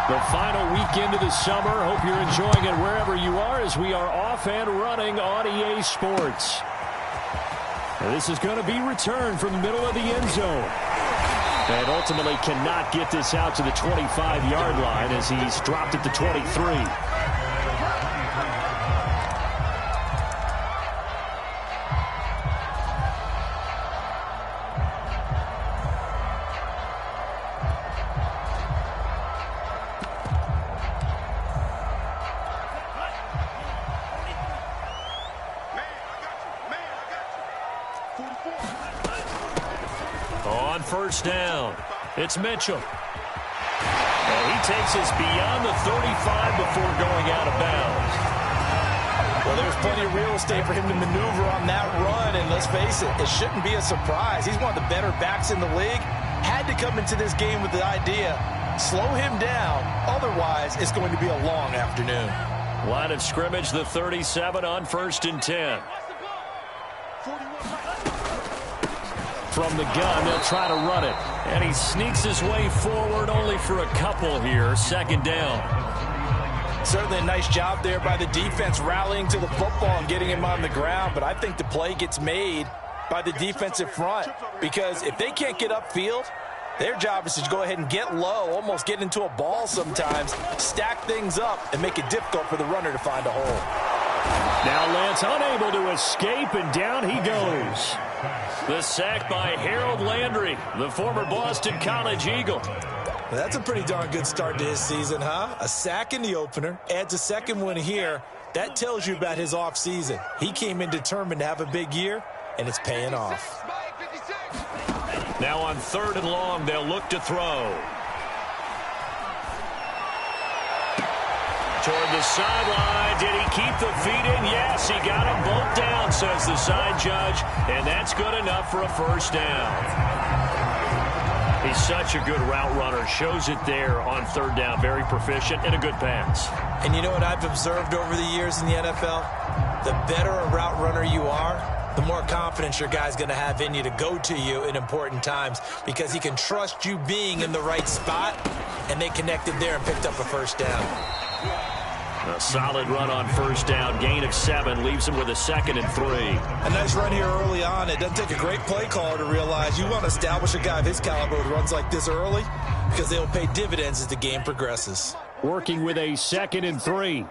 The final weekend of the summer. Hope you're enjoying it wherever you are as we are off and running on EA Sports. And this is going to be returned from the middle of the end zone. And ultimately cannot get this out to the 25-yard line as he's dropped at the 23. On first down, it's Mitchell. And he takes us beyond the 35 before going out of bounds. Well, there's plenty of real estate for him to maneuver on that run, and let's face it, it shouldn't be a surprise. He's one of the better backs in the league. Had to come into this game with the idea, slow him down, otherwise it's going to be a long afternoon. Line of scrimmage, the 37 on 1st and 10. From the gun, they'll try to run it. And he sneaks his way forward only for a couple here. 2nd down. Certainly a nice job there by the defense rallying to the football and getting him on the ground. But I think the play gets made by the defensive front. Because if they can't get upfield, their job is to go ahead and get low, almost get into a ball sometimes, stack things up, and make it difficult for the runner to find a hole. Now Lance unable to escape, and down he goes. The sack by Harold Landry, the former Boston College Eagle. Well, that's a pretty darn good start to his season, huh? A sack in the opener, adds a second one here. That tells you about his offseason. He came in determined to have a big year, and it's paying off. Now on 3rd and long, they'll look to throw. Toward the sideline. Did he keep the feet in? Yes, he got them both down, says the side judge. And that's good enough for a 1st down. He's such a good route runner. Shows it there on 3rd down. Very proficient and a good pass. And you know what I've observed over the years in the NFL? The better a route runner you are, the more confidence your guy's going to have in you to go to you in important times because he can trust you being in the right spot, and they connected there and picked up a 1st down. A solid run on 1st down. Gain of 7 leaves him with a 2nd and 3. A nice run here early on. It doesn't take a great play caller to realize you want to establish a guy of his caliber who runs like this early because they'll pay dividends as the game progresses. Working with a 2nd and 3.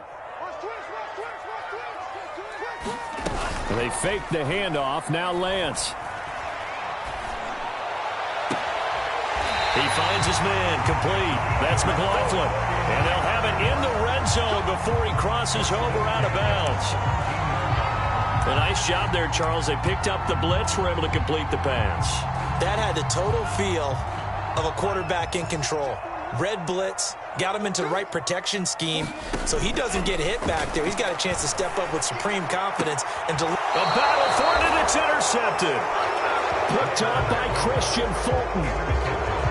They fake the handoff. Now Lance. He finds his man complete. That's McLaughlin. And they'll have it in the red zone before he crosses over out of bounds. A nice job there, Charles. They picked up the blitz, were able to complete the pass. That had the total feel of a quarterback in control. Red blitz, got him into the right protection scheme, so he doesn't get hit back there. He's got a chance to step up with supreme confidence and deliver. A battle for it, and it's intercepted. Picked up by Christian Fulton.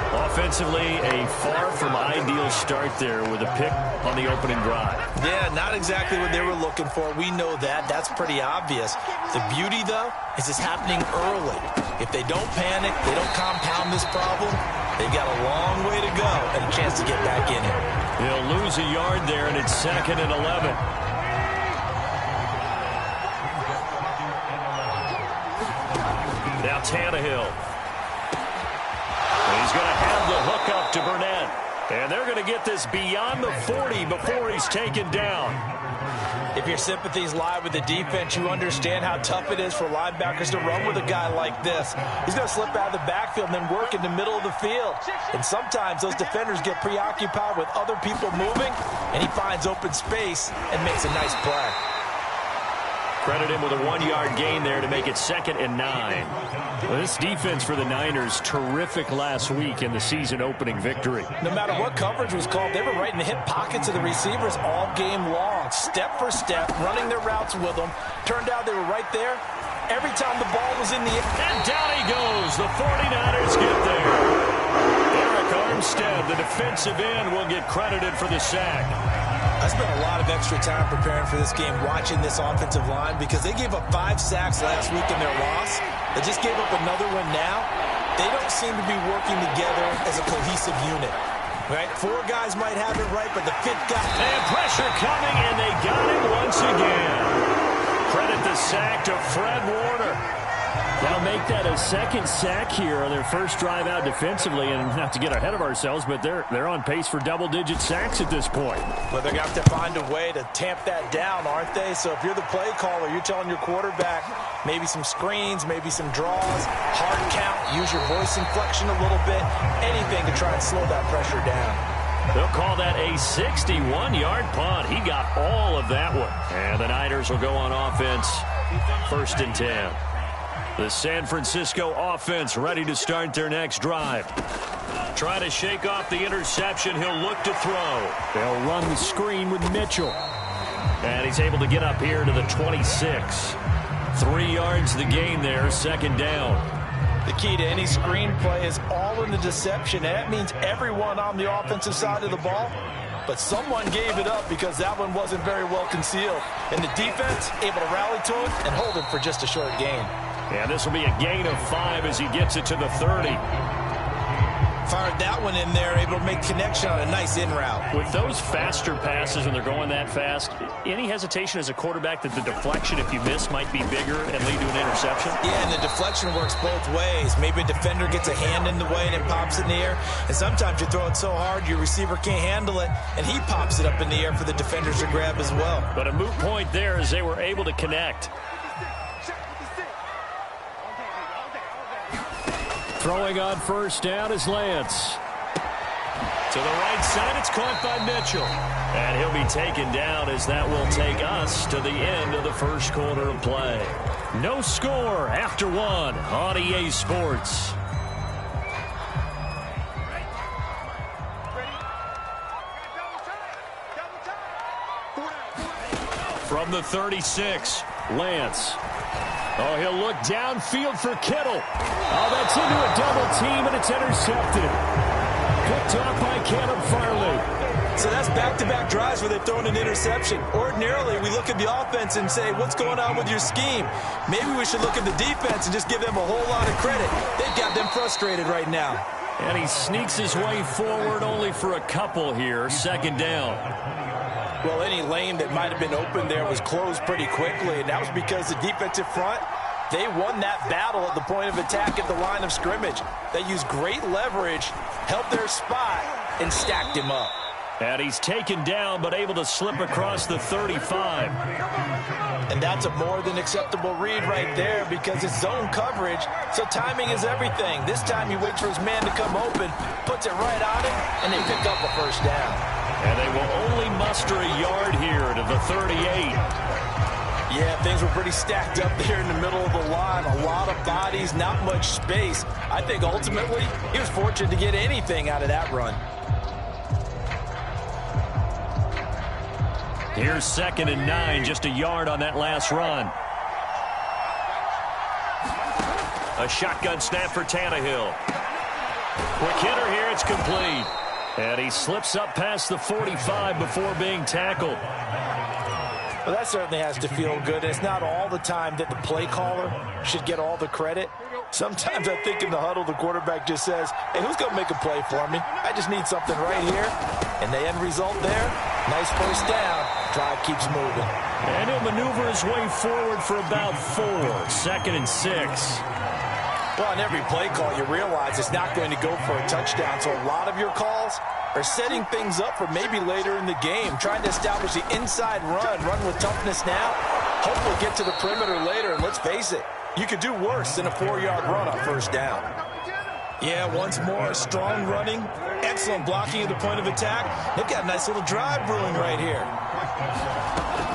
Offensively, a far from ideal start there with a pick on the opening drive. Yeah, not exactly what they were looking for. We know that. That's pretty obvious. The beauty, though, is it's happening early. If they don't panic, they don't compound this problem, they've got a long way to go and a chance to get back in it. They'll lose a yard there, and it's 2nd and 11. Now Tannehill. He's going to have the hook up to Burnett. And they're going to get this beyond the 40 before he's taken down. If your sympathies lie with the defense, you understand how tough it is for linebackers to run with a guy like this. He's going to slip out of the backfield and then work in the middle of the field. And sometimes those defenders get preoccupied with other people moving, and he finds open space and makes a nice play. Credit him with a 1-yard gain there to make it 2nd and 9. Well, this defense for the Niners, terrific last week in the season-opening victory. No matter what coverage was called, they were right in the hip pockets of the receivers all game long, step for step, running their routes with them. Turned out they were right there every time the ball was in the air. And down he goes. The 49ers get there. Eric Armstead, the defensive end, will get credited for the sack. I spent a lot of extra time preparing for this game, watching this offensive line, because they gave up 5 sacks last week in their loss. They just gave up another one now. They don't seem to be working together as a cohesive unit. Right, 4 guys might have it right, but the 5th guy. And pressure coming, and they got him once again. Credit the sack to Fred Warner. They'll make that a second sack here on their first drive out defensively, and not to get ahead of ourselves, but they're on pace for double-digit sacks at this point. Well, they're going to have to find a way to tamp that down, aren't they? So if you're the play caller, you're telling your quarterback maybe some screens, maybe some draws, hard count, use your voice inflection a little bit, anything to try and slow that pressure down. They'll call that a 61-yard punt. He got all of that one. And the Niners will go on offense, 1st and 10. The San Francisco offense ready to start their next drive. Try to shake off the interception. He'll look to throw. They'll run the screen with Mitchell. And he's able to get up here to the 26. 3 yards the gain there, 2nd down. The key to any screen play is all in the deception. And that means everyone on the offensive side of the ball. But someone gave it up because that one wasn't very well concealed. And the defense able to rally to it and hold it for just a short gain. And this will be a gain of 5 as he gets it to the 30. Fired that one in there, able to make connection on a nice in route. With those faster passes when they're going that fast, any hesitation as a quarterback that the deflection, if you miss, might be bigger and lead to an interception? Yeah, and the deflection works both ways. Maybe a defender gets a hand in the way and it pops in the air. And sometimes you throw it so hard your receiver can't handle it, and he pops it up in the air for the defenders to grab as well. But a moot point there as they were able to connect. Throwing on 1st down is Lance. To the right side, it's caught by Mitchell. And he'll be taken down as that will take us to the end of the 1st quarter of play. No score after 1 on EA Sports. From the 36, Lance. Oh, he'll look downfield for Kittle. Oh, that's into a double team, and it's intercepted. Picked off by Caleb Farley. So that's back-to-back drives where they've thrown an interception. Ordinarily, we look at the offense and say, what's going on with your scheme? Maybe we should look at the defense and just give them a whole lot of credit. They've got them frustrated right now. And he sneaks his way forward only for a couple here. 2nd down. Well, any lane that might have been open there was closed pretty quickly, and that was because the defensive front, they won that battle at the point of attack at the line of scrimmage. They used great leverage, held their spot, and stacked him up. And he's taken down, but able to slip across the 35. And that's a more than acceptable read right there because it's zone coverage, so timing is everything. This time he waits for his man to come open, puts it right on him, and they pick up a 1st down. And they will only muster a yard here to the 38. Yeah, things were pretty stacked up there in the middle of the line. A lot of bodies, not much space. I think ultimately he was fortunate to get anything out of that run. Here's 2nd and 9, just a yard on that last run. A shotgun snap for Tannehill. Quick hitter here, it's complete. And he slips up past the 45 before being tackled. Well, that certainly has to feel good. It's not all the time that the play caller should get all the credit. Sometimes I think in the huddle, the quarterback just says, hey, who's going to make a play for me? I just need something right here. And the end result there, nice 1st down. Drive keeps moving. And he'll maneuver his way forward for about 4. 2nd and 6. Well, on every play call, you realize it's not going to go for a touchdown. So a lot of your calls are setting things up for maybe later in the game, trying to establish the inside run with toughness now. Hopefully get to the perimeter later, and let's face it, you could do worse than a 4-yard run on 1st down. Yeah, once more, strong running, excellent blocking at the point of attack. They've got a nice little drive brewing right here.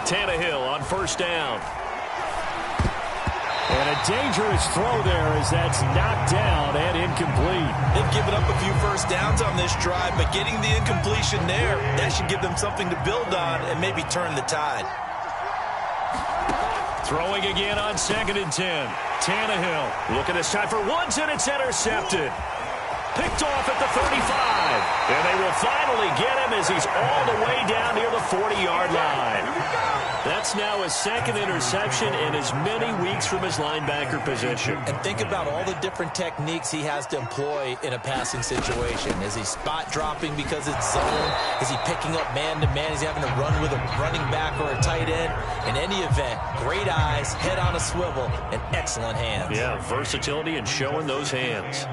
Tannehill on 1st down. And a dangerous throw there as that's knocked down and incomplete. They've given up a few 1st downs on this drive, but getting the incompletion there, that should give them something to build on and maybe turn the tide. Throwing again on 2nd and 10. Tannehill looking this time for Woods, and it's intercepted. Picked off at the 35. And they will finally get him as he's all the way down near the 40-yard line. That's now his second interception in as many weeks from his linebacker position. And think about all the different techniques he has to employ in a passing situation. Is he spot dropping because it's zone? Is he picking up man-to-man? Is he having to run with a running back or a tight end? In any event, great eyes, head on a swivel, and excellent hands. Yeah, versatility and showing those hands.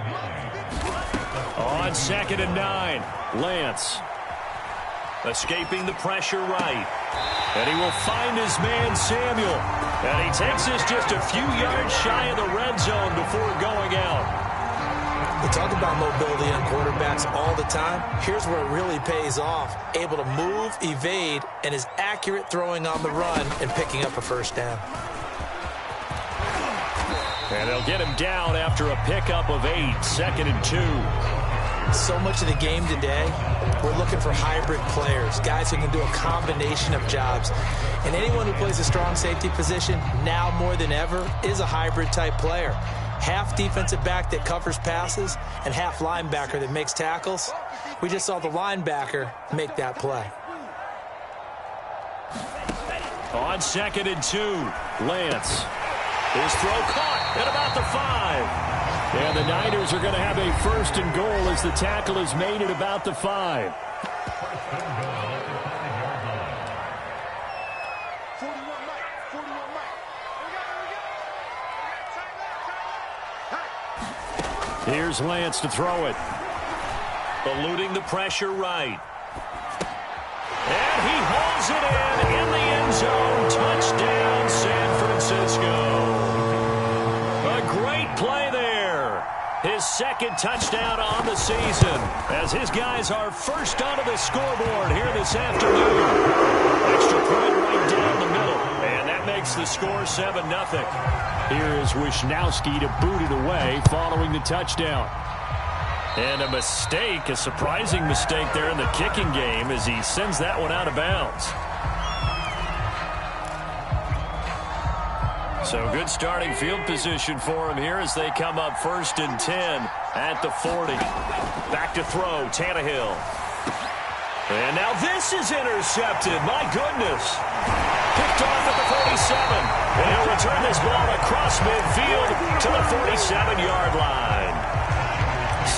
On 2nd and 9, Lance. Escaping the pressure right. And he will find his man, Samuel. And he takes this just a few yards shy of the red zone before going out. We talk about mobility on quarterbacks all the time. Here's where it really pays off. Able to move, evade, and is accurate throwing on the run and picking up a first down. And they'll get him down after a pickup of 8, 2nd and 2. So much of the game today, we're looking for hybrid players, guys who can do a combination of jobs. And anyone who plays a strong safety position, now more than ever, is a hybrid type player. Half defensive back that covers passes and half linebacker that makes tackles. We just saw the linebacker make that play. On 2nd and 2, Lance. His throw caught at about the 5. And the Niners are going to have a 1st and goal as the tackle is made at about the 5. Here's Lance to throw it. Eluding the pressure right. And he hauls it in the end zone. Touchdown, San Francisco. A great play there. His 2nd touchdown on the season as his guys are first onto the scoreboard here this afternoon. Extra point right down the middle, and that makes the score 7-0. Here is Wisnowski to boot it away following the touchdown. And a mistake, a surprising mistake there in the kicking game as he sends that one out of bounds. So good starting field position for him here as they come up 1st and 10 at the 40. Back to throw, Tannehill. And now this is intercepted. My goodness. Picked off at the 47. And he'll return this ball across midfield to the 47-yard line.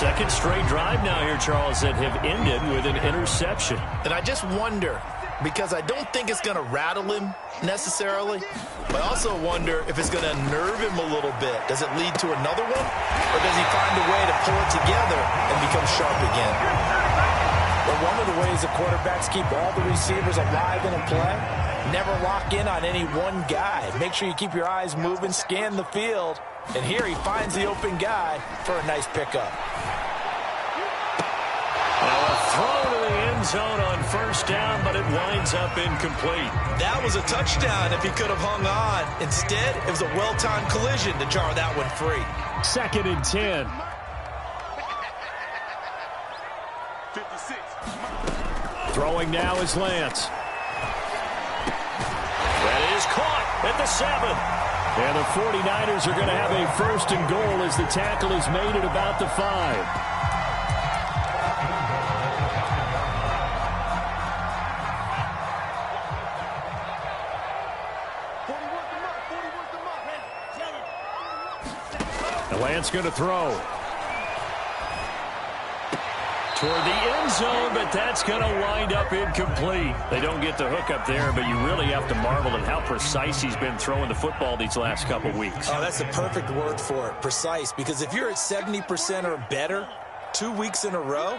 2nd straight drive now here, Charles, that have ended with an interception. And I just wonder, because I don't think it's going to rattle him necessarily, but I also wonder if it's going to unnerve him a little bit. Does it lead to another one? Or does he find a way to pull it together and become sharp again? Well, one of the ways the quarterbacks keep all the receivers alive in a play, never lock in on any one guy. Make sure you keep your eyes moving, scan the field. And here he finds the open guy for a nice pickup. Now a throw to the end zone on 1st down, but it winds up incomplete. That was a touchdown if he could have hung on. Instead, it was a well-timed collision to jar that one free. 2nd and 10. 56. Throwing now is Lance. That is caught at the 7. And the 49ers are going to have a 1st and goal as the tackle is made at about the 5. Lance going to throw. Toward the end zone, but that's going to wind up incomplete. They don't get the hook up there, but you really have to marvel at how precise he's been throwing the football these last couple weeks. Oh, that's the perfect word for it, precise, because if you're at 70% or better 2 weeks in a row,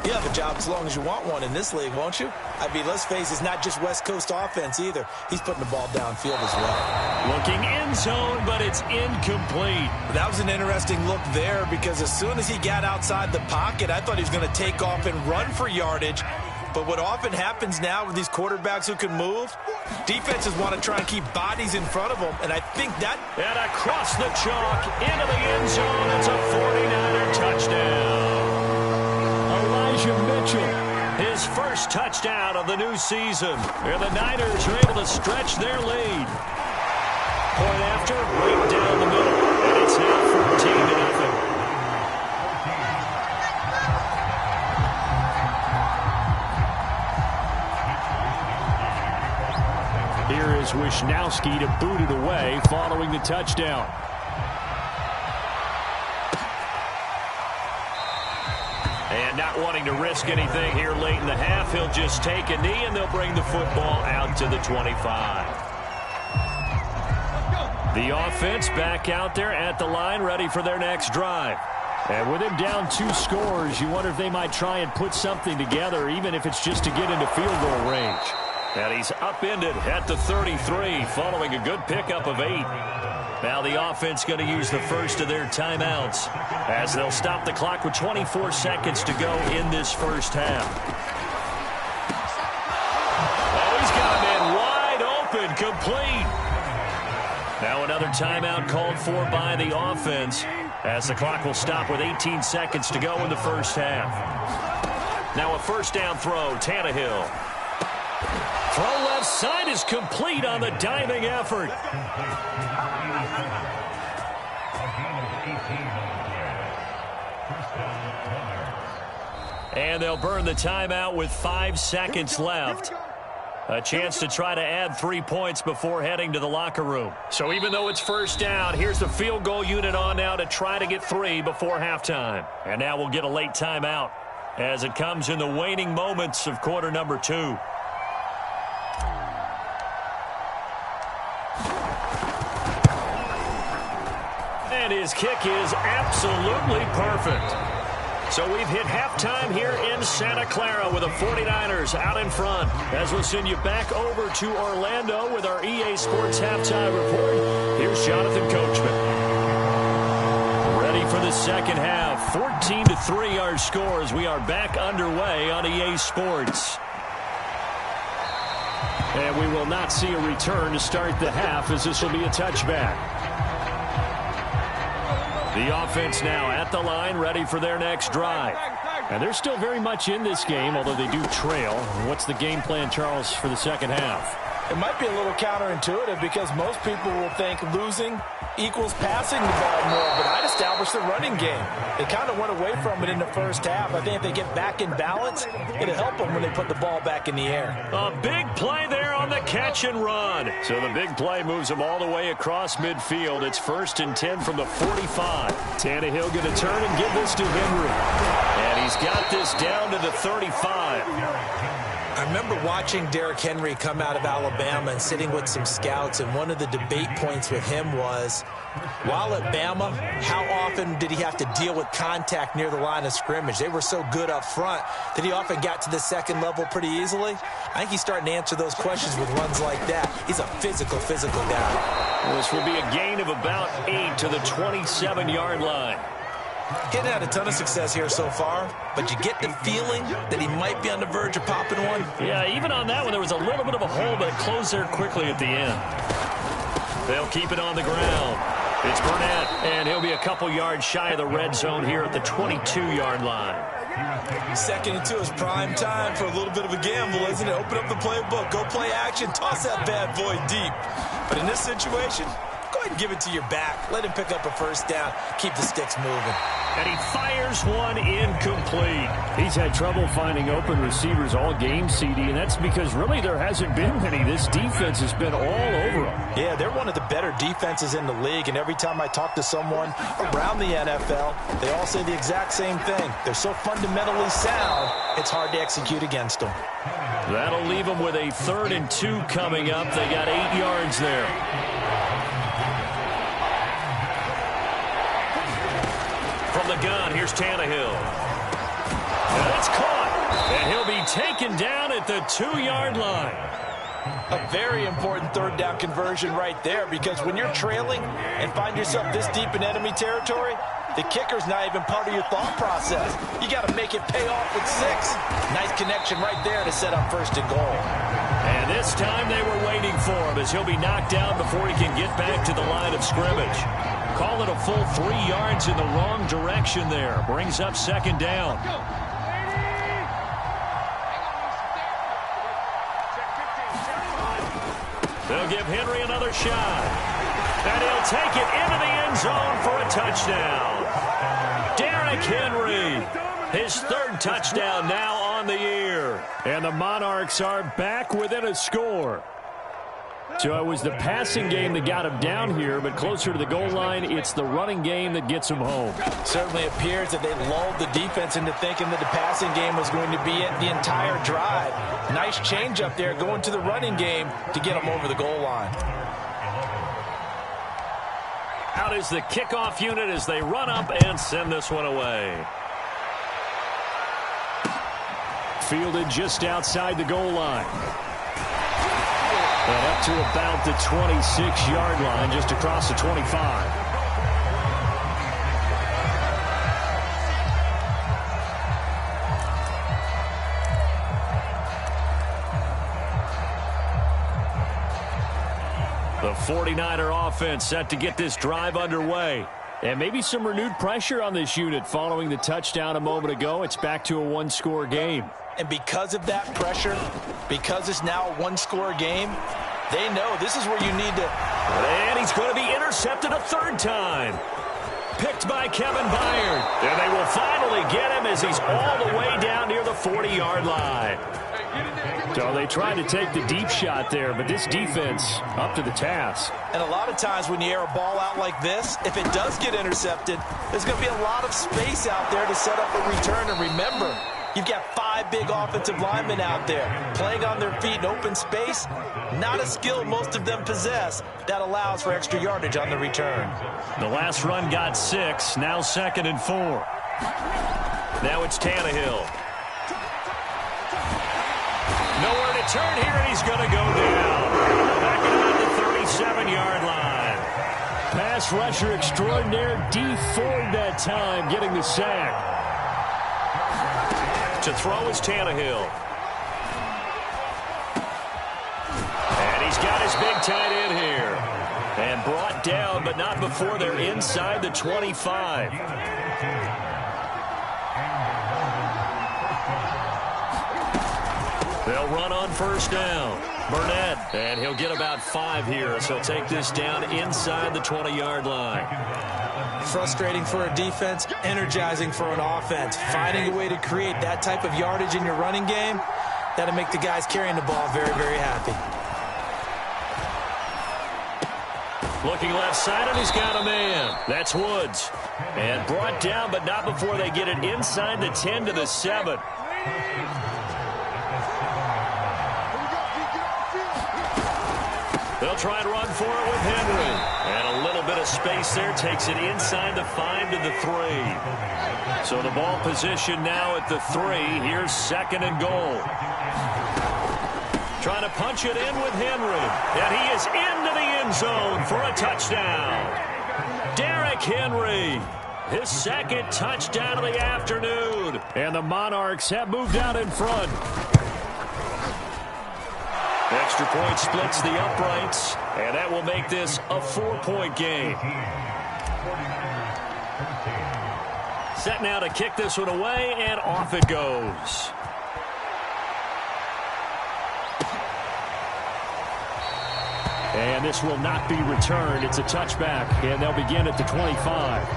you have a job as long as you want one in this league, won't you? I mean, let's face it, it's not just West Coast offense either. He's putting the ball downfield as well. Looking end zone, but it's incomplete. That was an interesting look there because as soon as he got outside the pocket, I thought he was going to take off and run for yardage. But what often happens now with these quarterbacks who can move, defenses want to try and keep bodies in front of them, and I think that... And across the chalk, into the end zone, it's a 49er touchdown. Elijah Mitchell, his first touchdown of the new season. And the Niners are able to stretch their lead. Point after, right down the middle, and it's now 14-0. allows Wisnowski to boot it away following the touchdown. And not wanting to risk anything here late in the half, he'll just take a knee, and they'll bring the football out to the 25. The offense back out there at the line, ready for their next drive. And with him down 2 scores, you wonder if they might try and put something together, even if it's just to get into field goal range. And he's upended at the 33, following a good pickup of 8. Now the offense going to use the first of their timeouts as they'll stop the clock with 24 seconds to go in this first half. Oh, he's got him in wide open, complete. Now another timeout called for by the offense as the clock will stop with 18 seconds to go in the first half. Now a first down throw, Tannehill. Throw left side is complete on the diving effort. And they'll burn the timeout with 5 seconds left. A chance to try to add 3 points before heading to the locker room. So even though it's first down, here's the field goal unit on now to try to get 3 before halftime. And now we'll get a late timeout as it comes in the waning moments of quarter number 2. And his kick is absolutely perfect. So we've hit halftime here in Santa Clara with the 49ers out in front. As we'll send you back over to Orlando with our EA Sports Halftime Report, here's Jonathan Coachman. Ready for the second half. 14-3 our scores. We are back underway on EA Sports. And we will not see a return to start the half, as this will be a touchback. The offense now at the line, ready for their next drive. And they're still very much in this game, although they do trail. What's the game plan, Charles, for the second half? It might be a little counterintuitive because most people will think losing equals passing the ball more, but I'd establish the running game. They kind of went away from it in the first half. I think if they get back in balance, it'll help them when they put the ball back in the air. A big play there on the catch and run. So the big play moves them all the way across midfield. It's 1st and 10 from the 45. Tannehill going to turn and give this to Henry. And he's got this down to the 35. I remember watching Derrick Henry come out of Alabama and sitting with some scouts, and one of the debate points with him was, while at Bama, how often did he have to deal with contact near the line of scrimmage? They were so good up front that he often got to the second level pretty easily. I think he's starting to answer those questions with runs like that. He's a physical guy. This will be a gain of about 8 to the 27-yard line. Getting had a ton of success here so far, but you get the feeling that he might be on the verge of popping one. Yeah, even on that one, there was a little bit of a hole, but it closed there quickly at the end. They'll keep it on the ground. It's Burnett, and he'll be a couple yards shy of the red zone here at the 22-yard line. 2nd and 2 is prime time for a little bit of a gamble, isn't it? Open up the playbook, go play action, toss that bad boy deep. But in this situation, go ahead and give it to your back. Let him pick up a first down. Keep the sticks moving. And he fires one incomplete. He's had trouble finding open receivers all game, CD, and that's because really there hasn't been many. This defense has been all over them. Yeah, they're one of the better defenses in the league, and every time I talk to someone around the NFL, they all say the exact same thing. They're so fundamentally sound, it's hard to execute against them. That'll leave them with a 3rd and 2 coming up. They got 8 yards there. From the gun, here's Tannehill. That's caught, and he'll be taken down at the 2-yard line. A very important 3rd down conversion right there, because when you're trailing and find yourself this deep in enemy territory, the kicker's not even part of your thought process. You got to make it pay off with 6. Nice connection right there to set up 1st and goal. And this time they were waiting for him, as he'll be knocked down before he can get back to the line of scrimmage. Call it a full 3 yards in the wrong direction there. Brings up 2nd down. They'll give Henry another shot. And he'll take it into the end zone for a touchdown. Derrick Henry, his 3rd touchdown now on the year. And the Monarchs are back within a score. So it was the passing game that got him down here, but closer to the goal line, it's the running game that gets him home. Certainly appears that they lulled the defense into thinking that the passing game was going to be it the entire drive. Nice change up there going to the running game to get them over the goal line. Out is the kickoff unit as they run up and send this one away. Fielded just outside the goal line. And up to about the 26-yard line, just across the 25. The 49er offense set to get this drive underway. And maybe some renewed pressure on this unit following the touchdown a moment ago. It's back to a one-score game. And because of that pressure, because it's now a one-score game, they know this is where you need to. And he's going to be intercepted a third time. Picked by Kevin Byard. And they will finally get him as he's all the way down near the 40-yard line. So they tried to take the deep shot there, but this defense up to the task. And a lot of times when you air a ball out like this, if it does get intercepted, there's going to be a lot of space out there to set up a return. And remember, you've got 5 big offensive linemen out there playing on their feet in open space. Not a skill most of them possess that allows for extra yardage on the return. The last run got 6, now 2nd and 4. Now it's Tannehill. Nowhere to turn here, and he's going to go down. Back around the 37-yard line. Pass rusher extraordinaire, D Ford that time, getting the sack. To throw is Tannehill. And he's got his big tight end here. And brought down, but not before they're inside the 25. They'll run on first down. Burnett, and he'll get about 5 here, so he'll take this down inside the 20-yard line. Frustrating for a defense, energizing for an offense. Finding a way to create that type of yardage in your running game, that'll make the guys carrying the ball very, very happy. Looking left side, and he's got a man. That's Woods. And brought down, but not before they get it inside the 10 to the 7. They'll try and run for it with Henry. And a little bit of space there takes it inside the 5 to the 3. So the ball position now at the 3. Here's 2nd and goal. Trying to punch it in with Henry. And he is into the end zone for a touchdown. Derrick Henry. His 2nd touchdown of the afternoon. And the Monarchs have moved out in front. Extra point splits the uprights, and that will make this a 4-point game. Set now to kick this one away, and off it goes. And this will not be returned. It's a touchback, and they'll begin at the 25.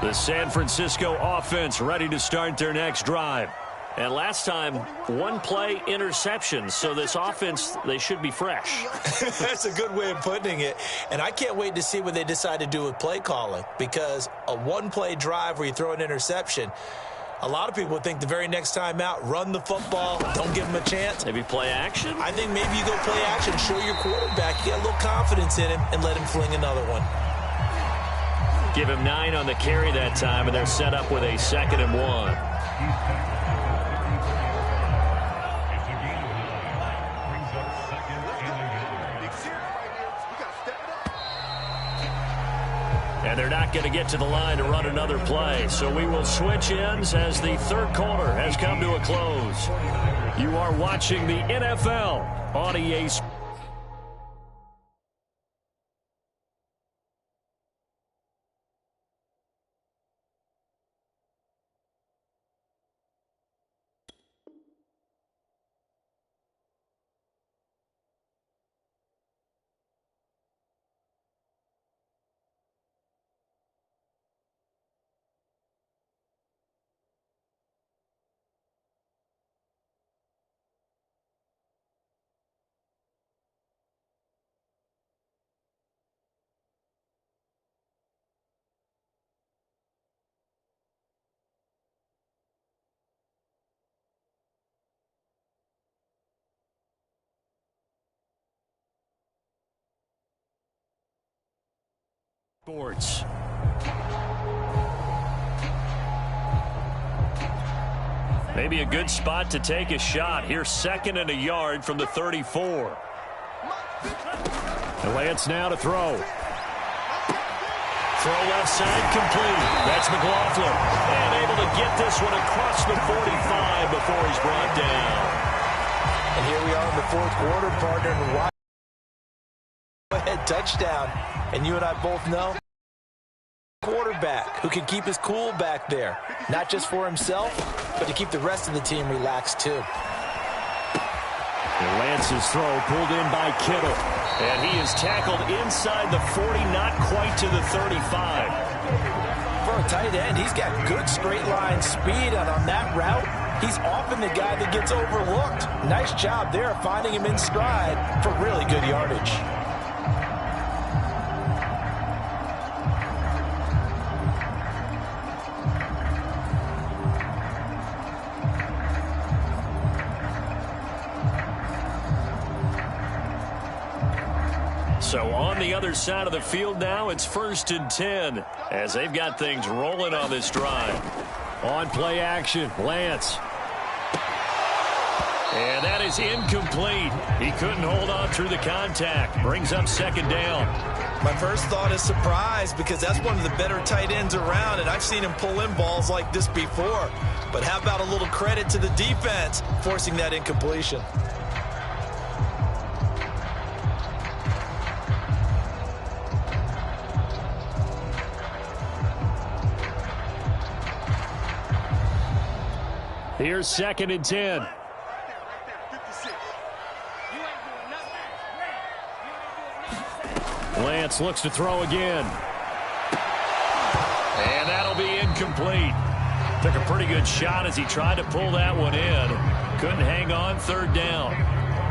The San Francisco offense ready to start their next drive. And last time, 1-play interception. So this offense, they should be fresh. That's a good way of putting it. And I can't wait to see what they decide to do with play calling. Because a 1-play drive where you throw an interception, a lot of people would think the very next time out, run the football, don't give them a chance. Maybe play action? I think maybe you go play action, show your quarterback, you get a little confidence in him, and let him fling another one. Give him 9 on the carry that time, and they're set up with a 2nd and 1. And they're not going to get to the line to run another play. So we will switch ends as the third quarter has come to a close. You are watching the NFL on EA Sports. Sports. Maybe a good spot to take a shot. Here's 2nd and a yard from the 34. And Lance now to throw. Throw left side complete. That's McLaughlin. And able to get this one across the 45 before he's brought down. And here we are in the 4th quarter, partner. Go-ahead touchdown. And you and I both know, quarterback who can keep his cool back there. Not just for himself, but to keep the rest of the team relaxed too. And Lance's throw pulled in by Kittle. And he is tackled inside the 40, not quite to the 35. For a tight end, he's got good straight line speed, and on that route, he's often the guy that gets overlooked. Nice job there finding him in stride for really good yardage. So on the other side of the field now, it's 1st and 10 as they've got things rolling on this drive. On play action, Lance. And that is incomplete. He couldn't hold on through the contact. Brings up 2nd down. My first thought is surprise, because that's one of the better tight ends around, and I've seen him pull in balls like this before. But how about a little credit to the defense forcing that incompletion? Here's 2nd and 10. Lance looks to throw again. And that'll be incomplete. Took a pretty good shot as he tried to pull that one in. Couldn't hang on, 3rd down.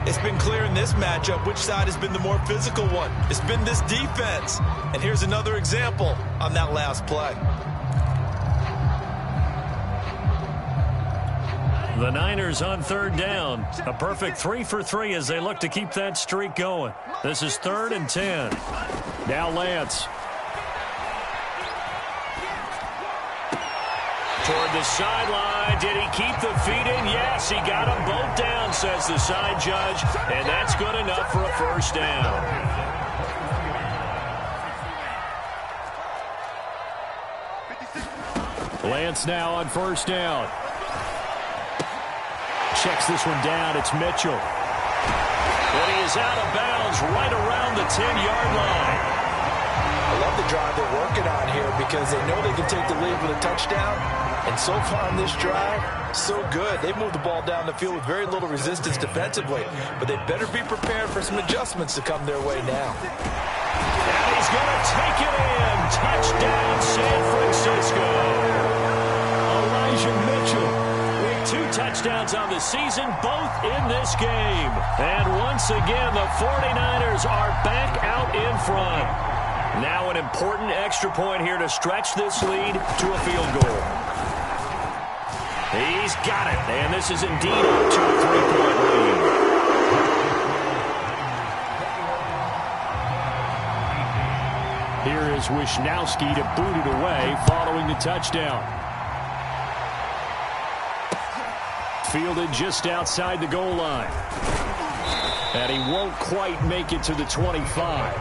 It's been clear in this matchup which side has been the more physical one. It's been this defense. And here's another example on that last play. The Niners on 3rd down. A perfect 3 for 3 as they look to keep that streak going. This is 3rd and 10. Now Lance. Toward the sideline. Did he keep the feet in? Yes, he got them both down, says the side judge. And that's good enough for a 1st down. Lance now on 1st down. Checks this one down. It's Mitchell. And he is out of bounds right around the 10-yard line. I love the drive they're working on here because they know they can take the lead with a touchdown. And so far on this drive, so good. They moved the ball down the field with very little resistance defensively. But they better be prepared for some adjustments to come their way now. And he's going to take it in. Touchdown, San Francisco. Elijah Mitchell. 2 touchdowns on the season, both in this game. And once again, the 49ers are back out in front. Now an important extra point here to stretch this lead to a field goal. He's got it, and this is indeed up to a 3-point lead. Here is Wisnowski to boot it away following the touchdown. Fielded just outside the goal line. And he won't quite make it to the 25.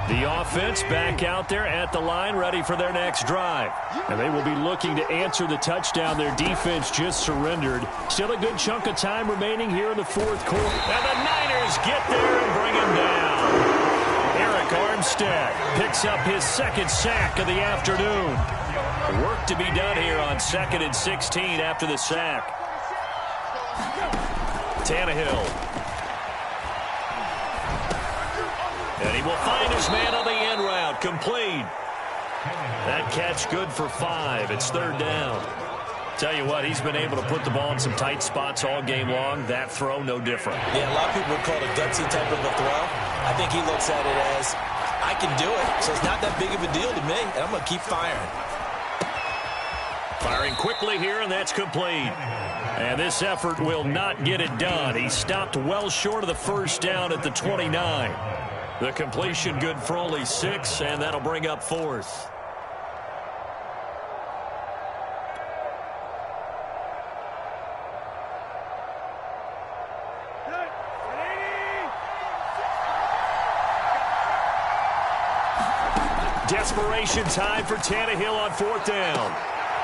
The offense back out there at the line, ready for their next drive. And they will be looking to answer the touchdown their defense just surrendered. Still a good chunk of time remaining here in the 4th quarter. And the Niners get there and bring him down. Armstead picks up his 2nd sack of the afternoon. Work to be done here on 2nd and 16 after the sack. Tannehill. And he will find his man on the end route. Complete. That catch good for 5. It's 3rd down. Tell you what, he's been able to put the ball in some tight spots all game long. That throw, no different. Yeah, a lot of people would call it a gutsy type of a throw. I think he looks at it as, I can do it, so it's not that big of a deal to me, and I'm going to keep firing. Firing quickly here, and that's complete. And this effort will not get it done. He stopped well short of the first down at the 29. The completion good for only 6, and that'll bring up 4th. Desperation time for Tannehill on 4th down.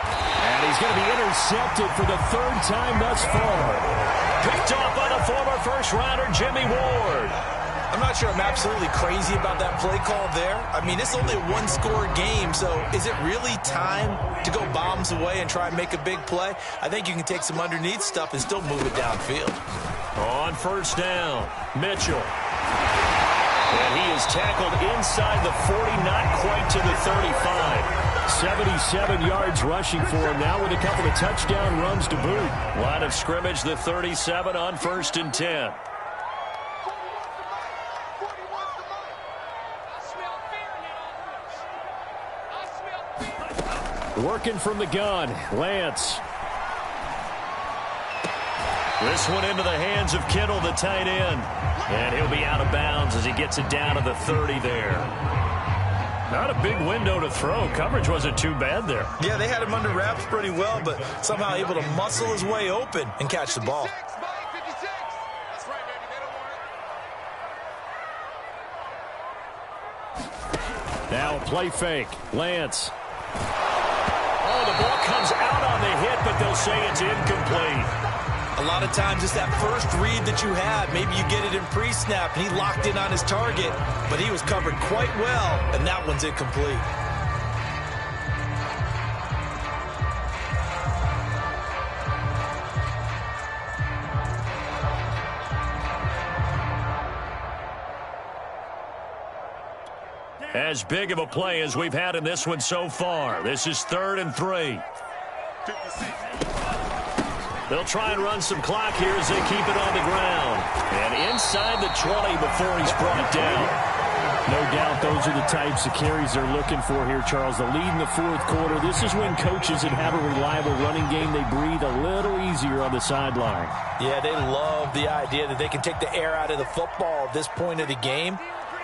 And he's going to be intercepted for the 3rd time thus far. Picked off by the former first-rounder Jimmy Ward. I'm not sure I'm absolutely crazy about that play call there. I mean, it's only a one-score game, so is it really time to go bombs away and try and make a big play? I think you can take some underneath stuff and still move it downfield. On 1st down, Mitchell. And he is tackled inside the 40, not quite to the 35. 77 yards rushing for him now with a couple of touchdown runs to boot. Line of scrimmage, the 37 on 1st and 10. Working from the gun, Lance. This one into the hands of Kittle, the tight end. And he'll be out of bounds as he gets it down to the 30 there. Not a big window to throw. Coverage wasn't too bad there. Yeah, they had him under wraps pretty well, but somehow able to muscle his way open and catch the ball. Now play fake. Lance. Oh, the ball comes out on the hit, but they'll say it's incomplete. A lot of times it's that first read that you had. Maybe you get it in pre-snap, and he locked in on his target, but he was covered quite well, and that one's incomplete. As big of a play as we've had in this one so far. This is 3rd and 3. They'll try and run some clock here as they keep it on the ground. And inside the 20 before he's brought down. No doubt those are the types of carries they're looking for here, Charles. The lead in the 4th quarter. This is when coaches that have a reliable running game, they breathe a little easier on the sideline. Yeah, they love the idea that they can take the air out of the football at this point of the game.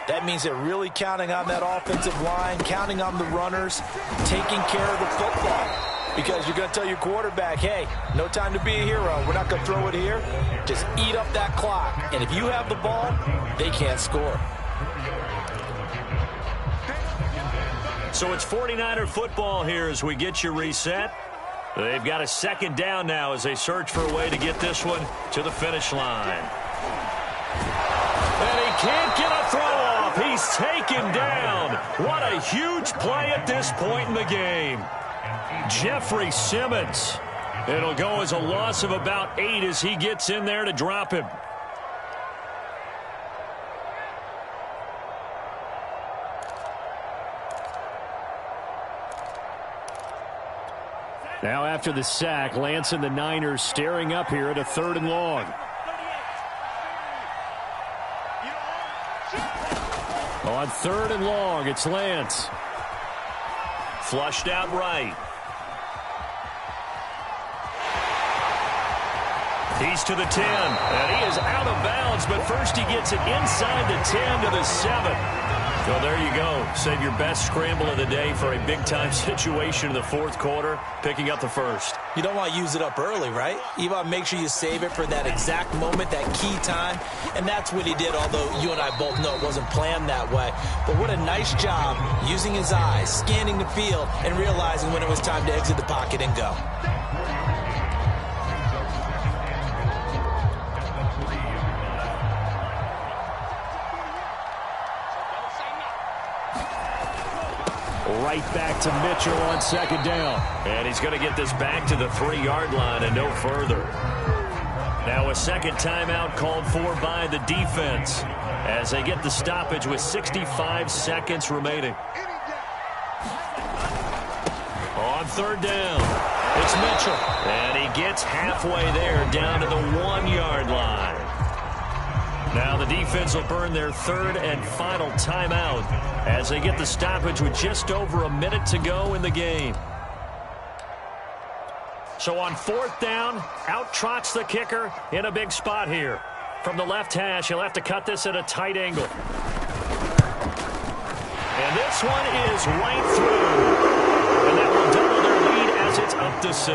That means they're really counting on that offensive line, counting on the runners, taking care of the football. Because you're going to tell your quarterback, hey, no time to be a hero. We're not going to throw it here. Just eat up that clock. And if you have the ball, they can't score. So it's 49er football here as we get you reset. They've got a 2nd down now as they search for a way to get this one to the finish line. And he can't get a throw off. He's taken down. What a huge play at this point in the game. Jeffrey Simmons. It'll go as a loss of about 8 as he gets in there to drop him. Now after the sack, Lance and the Niners staring up here at a 3rd and long. On 3rd and long, it's Lance. Flushed out right. He's to the 10, and he is out of bounds, but first he gets it inside the 10 to the 7. So there you go. Save your best scramble of the day for a big-time situation in the 4th quarter, picking up the 1st. You don't want to use it up early, right? You want to make sure you save it for that exact moment, that key time, and that's what he did, although you and I both know it wasn't planned that way. But what a nice job using his eyes, scanning the field, and realizing when it was time to exit the pocket and go. Right back to Mitchell on 2nd down. And he's going to get this back to the 3-yard line and no further. Now a 2nd timeout called for by the defense as they get the stoppage with 65 seconds remaining. On 3rd down, it's Mitchell. And he gets halfway there down to the 1-yard line. Now the defense will burn their 3rd and final timeout as they get the stoppage with just over a minute to go in the game. So on 4th down, out trots the kicker in a big spot here. From the left hash, he'll have to cut this at a tight angle. And this one is right through. And that will double their lead as it's up to 6.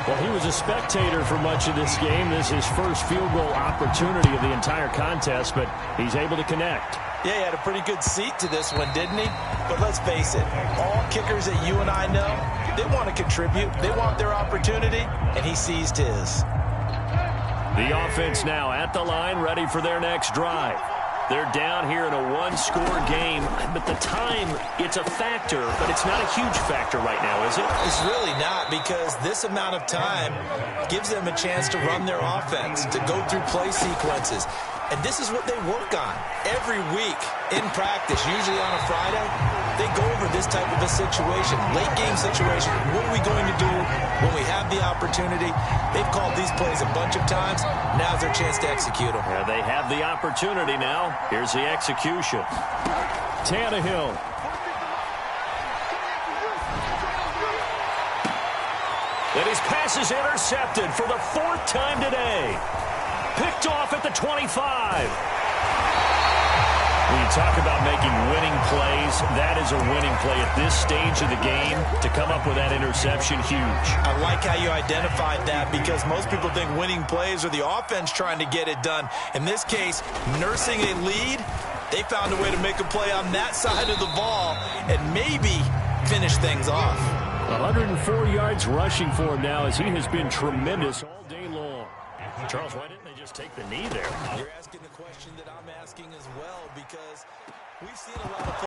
Well, he was a spectator for much of this game. This is his first field goal opportunity of the entire contest, but he's able to connect. Yeah, he had a pretty good seat to this one, didn't he? But let's face it, all kickers that you and I know, they want to contribute. They want their opportunity, and he seized his. The offense now at the line, ready for their next drive. They're down here in a one-score game, but the time, it's a factor, but it's not a huge factor right now, is it? It's really not, because this amount of time gives them a chance to run their offense, to go through play sequences. And this is what they work on every week in practice, usually on a Friday. They go over this type of a situation, late game situation. What are we going to do when we have the opportunity? They've called these plays a bunch of times. Now's their chance to execute them. Yeah, they have the opportunity now. Here's the execution. Tannehill. And his pass is intercepted for the 4th time today. Picked off at the 25. When you talk about making winning plays, that is a winning play at this stage of the game. To come up with that interception, huge. I like how you identified that, because most people think winning plays are the offense trying to get it done. In this case, nursing a lead, they found a way to make a play on that side of the ball and maybe finish things off. 104 yards rushing for him now, as he has been tremendous all day long. Charles, why didn't they just take the knee there? You're asking the question that I'm asking as well, because we've seen a lot of